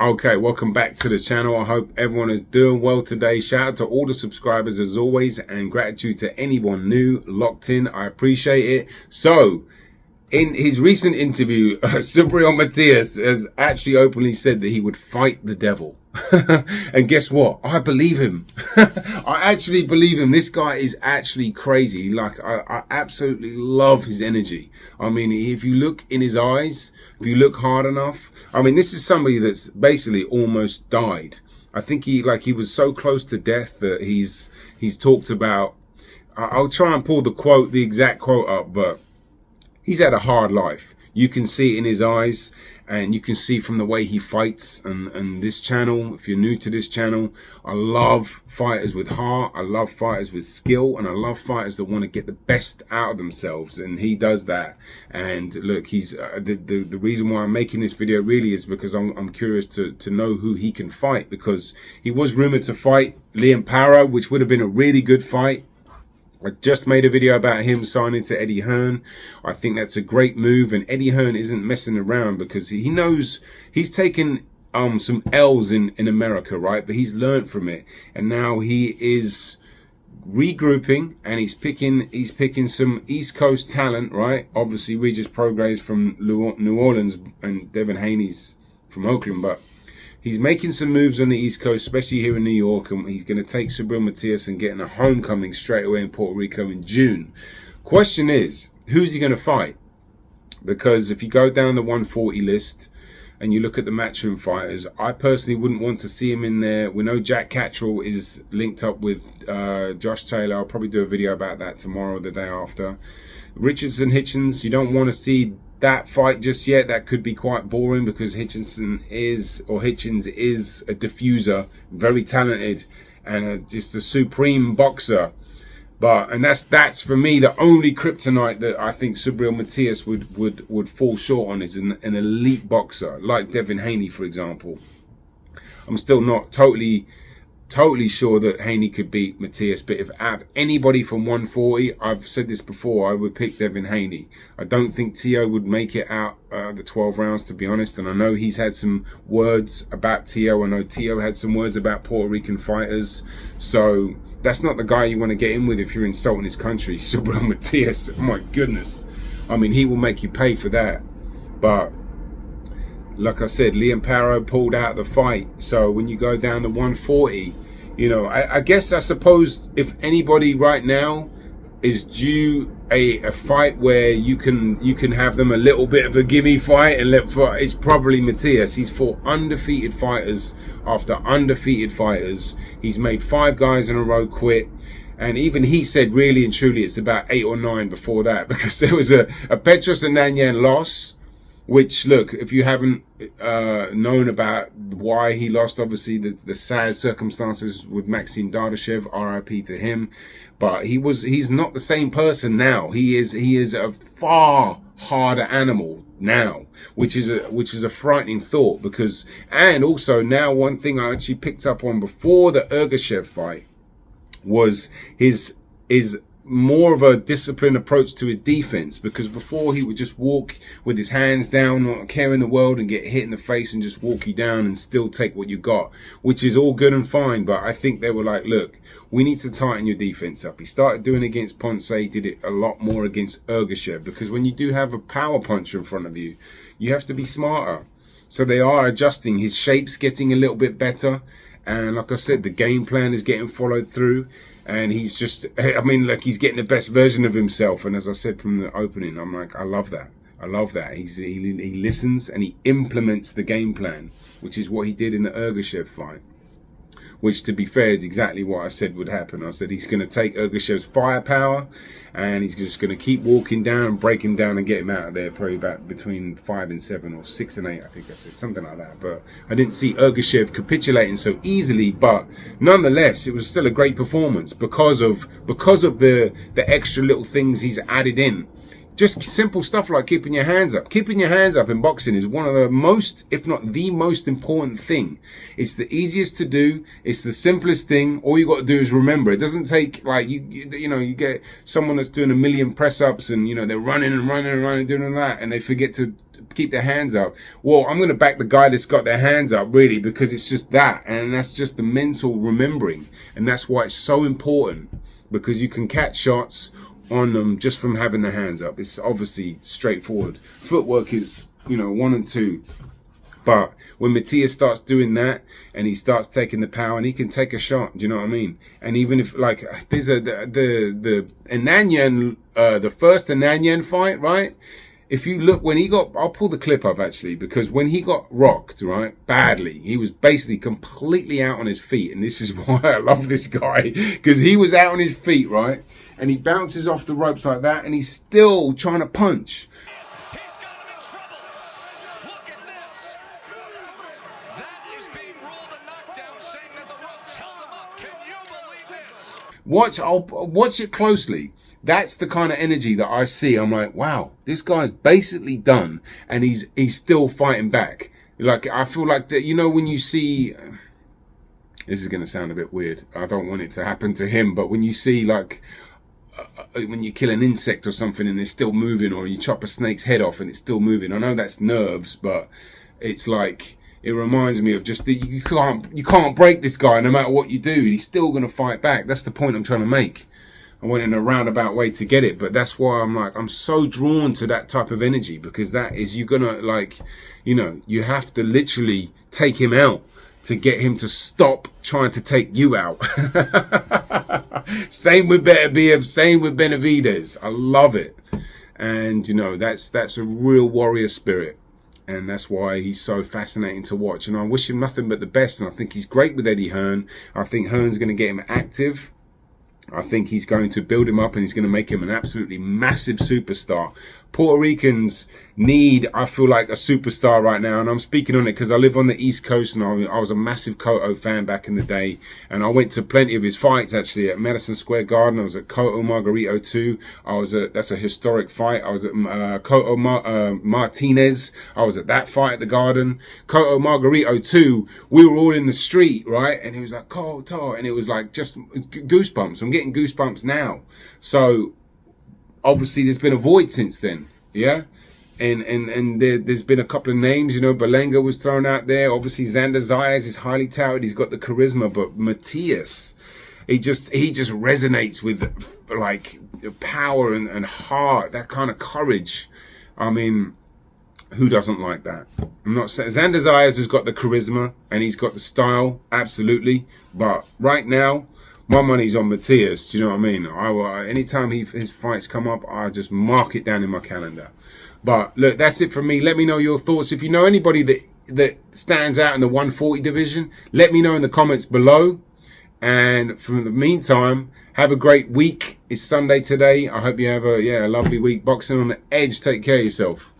Okay, welcome back to the channel. I hope everyone is doing well today. Shout out to all the subscribers as always, and gratitude to anyone new locked in. I appreciate it. So, in his recent interview, Subriel Matias has actually openly said that he would fight the devil. And guess what? I believe him. I actually believe him. This guy is actually crazy. Like, I absolutely love his energy. I mean, if you look in his eyes, if you look hard enough, I mean, this is somebody that's basically almost died. I think he was so close to death that he's talked about, I'll try and pull the exact quote up, but he's had a hard life. You can see it in his eyes, and you can see from the way he fights. And this channel, if you're new to this channel, I love fighters with heart. I love fighters with skill, and I love fighters that want to get the best out of themselves. And he does that. And look, he's the reason why I'm making this video really is because I'm curious to know who he can fight, because he was rumored to fight Liam Paro, which would have been a really good fight. I just made a video about him signing to Eddie Hearn. I think that's a great move, and Eddie Hearn isn't messing around because he knows he's taken some L's in America, right? But he's learned from it, and now he is regrouping, and he's picking some East Coast talent, right? Obviously, Regis Prograis from New Orleans and Devin Haney's from Oakland, but he's making some moves on the East Coast, especially here in New York, and he's going to take Subriel Matias and getting a homecoming straight away in Puerto Rico in June. Question is, who's he going to fight? Because if you go down the 140 list and you look at the Matchroom fighters, I personally wouldn't want to see him in there. We know Jack Catterall is linked up with Josh Taylor. I'll probably do a video about that tomorrow or the day after. Richardson, Hitchens, you don't want to see that fight just yet. That could be quite boring because Hitchens is a diffuser, very talented, and just a supreme boxer. And that's for me the only kryptonite that I think Subriel Matias would fall short on, is an elite boxer like Devin Haney, for example. I'm still not totally sure that Haney could beat Matias, but if I have anybody from 140, I've said this before, I would pick Devin Haney. I don't think Tio would make it out the 12 rounds, to be honest, and I know he's had some words about Tio. I know Tio had some words about Puerto Rican fighters, so that's not the guy you want to get in with if you're insulting his country. Subriel Matias, oh my goodness. I mean, he will make you pay for that. But like I said, Liam Paro pulled out the fight. So when you go down to 140, you know, I suppose if anybody right now is due a fight where you can have them a little bit of a gimme fight, and it's probably Matias. He's fought undefeated fighters after undefeated fighters. He's made 5 guys in a row quit. And even he said really and truly it's about 8 or 9 before that, because there was a Petros Ananyan loss, which, look, if you haven't known about why he lost, obviously the sad circumstances with Maxim Dardashev, RIP to him, but he's not the same person now. He is a far harder animal now, which is a frightening thought, because, and also now one thing I actually picked up on before the Ergashev fight was his more of a disciplined approach to his defense, because before he would just walk with his hands down, not care in the world, and get hit in the face and just walk you down and still take what you got, which is all good and fine. But I think they were like, look, we need to tighten your defense up. He started doing it against Ponce, did it a lot more against Ergashev, because when you do have a power puncher in front of you, you have to be smarter. So they are adjusting. His shape's getting a little bit better, and like I said, the game plan is getting followed through. And he's just, I mean, like, he's getting the best version of himself. And as I said from the opening, I'm like, I love that. I love that. He listens and he implements the game plan, which is what he did in the Ergashev fight. Which, to be fair, is exactly what I said would happen. I said he's going to take Ergashev's firepower, and he's just going to keep walking down and break him down and get him out of there, probably about between 5 and 7 or 6 and 8, I think I said, something like that. But I didn't see Ergashev capitulating so easily, but nonetheless, it was still a great performance because of the extra little things he's added in. Just simple stuff like keeping your hands up. Keeping your hands up in boxing is one of the most, if not the most important thing. It's the easiest to do. It's the simplest thing. All you got to do is remember. It doesn't take like, you know, you get someone that's doing 1,000,000 press-ups and, you know, they're running and running and running, doing that, and they forget to keep their hands up. Well, I'm going to back the guy that's got their hands up, really, because it's just that. And that's just the mental remembering. And that's why it's so important, because you can catch shots on them just from having the hands up. It's obviously straightforward. Footwork is, you know, 1 and 2. But when Matias starts doing that and he starts taking the power, and he can take a shot, do you know what I mean? And even if, like, there's the Ananyan, the first Ananyan fight, right? If you look, when he got, I'll pull the clip up actually, because when he got rocked, right, badly, he was basically completely out on his feet. And this is why I love this guy, because he was out on his feet, right? And he bounces off the ropes like that, and he's still trying to punch. He's got him in trouble. Look at this. That is being ruled a knockdown, saying that the ropes held him up. Can you believe this? I'll watch it closely. That's the kind of energy that I see. I'm like, wow, this guy's basically done, and he's still fighting back. Like, I feel like that, you know, when you see, this is going to sound a bit weird. I don't want it to happen to him, but when you see, like, when you kill an insect or something and it's still moving, or you chop a snake's head off and it's still moving. I know that's nerves, but it's like, it reminds me of just that you can't break this guy no matter what you do. He's still going to fight back. That's the point I'm trying to make. I went in a roundabout way to get it, but that's why I'm like, I'm so drawn to that type of energy, because that is, you're gonna, like, you know, you have to literally take him out to get him to stop trying to take you out. Same with Beterbiev, same with Benavidez. I love it. And, you know, that's a real warrior spirit. And that's why he's so fascinating to watch. And I wish him nothing but the best. And I think he's great with Eddie Hearn. I think Hearn's going to get him active. I think he's going to build him up, and he's going to make him an absolutely massive superstar. Puerto Ricans need, I feel like, a superstar right now. And I'm speaking on it because I live on the East Coast, and I was a massive Cotto fan back in the day. And I went to plenty of his fights, actually, at Madison Square Garden. I was at Cotto Margarito 2. That's a historic fight. I was at Cotto Martinez. I was at that fight at the Garden. Cotto Margarito 2, we were all in the street, right? And he was like, Cotto. And it was like just goosebumps. I'm getting goosebumps now. So, obviously, there's been a void since then, yeah? And there's been a couple of names, you know, Berlanga was thrown out there. Obviously, Xander Zayas is highly touted. He's got the charisma, but Matias, he just resonates with, like, power and heart, that kind of courage. I mean, who doesn't like that? I'm not saying Xander Zayas has got the charisma and he's got the style, absolutely. But right now, my money's on Matias. Do you know what I mean? Anytime his fights come up, I just mark it down in my calendar. But look, that's it from me. Let me know your thoughts. If you know anybody that stands out in the 140 division, let me know in the comments below. And from the meantime, have a great week. It's Sunday today. I hope you have a lovely week. Boxing on the Edge. Take care of yourself.